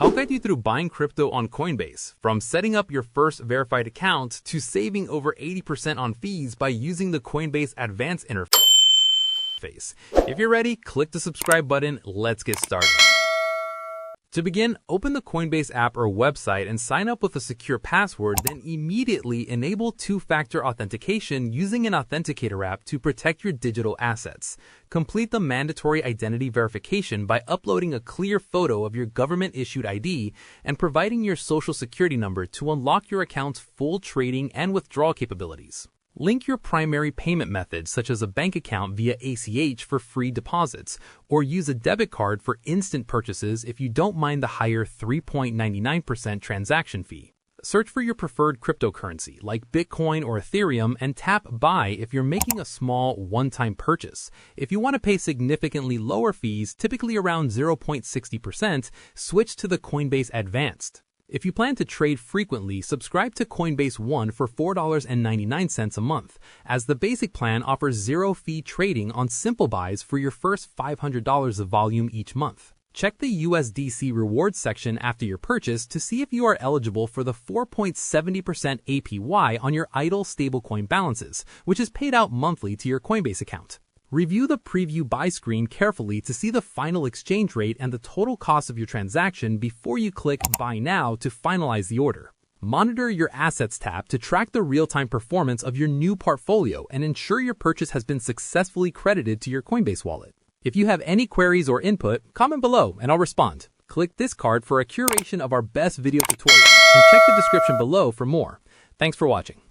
I'll guide you through buying crypto on Coinbase, from setting up your first verified account to saving over 80% on fees by using the Coinbase Advanced interface. If you're ready, click the subscribe button. Let's get started. To begin, open the Coinbase app or website and sign up with a secure password, then immediately enable two-factor authentication using an authenticator app to protect your digital assets. Complete the mandatory identity verification by uploading a clear photo of your government-issued ID and providing your social security number to unlock your account's full trading and withdrawal capabilities. Link your primary payment methods such as a bank account via ACH for free deposits, or use a debit card for instant purchases if you don't mind the higher 3.99% transaction fee. Search for your preferred cryptocurrency like Bitcoin or Ethereum and tap Buy if you're making a small one-time purchase. If you want to pay significantly lower fees, typically around 0.60%, switch to the Coinbase Advanced. If you plan to trade frequently, subscribe to Coinbase One for $4.99 a month, as the basic plan offers zero-fee trading on simple buys for your first $500 of volume each month. Check the USDC rewards section after your purchase to see if you are eligible for the 4.70% APY on your idle stablecoin balances, which is paid out monthly to your Coinbase account. Review the preview buy screen carefully to see the final exchange rate and the total cost of your transaction before you click Buy Now to finalize the order. Monitor your Assets tab to track the real-time performance of your new portfolio and ensure your purchase has been successfully credited to your Coinbase wallet. If you have any queries or input, comment below and I'll respond. Click this card for a curation of our best video tutorials and check the description below for more. Thanks for watching.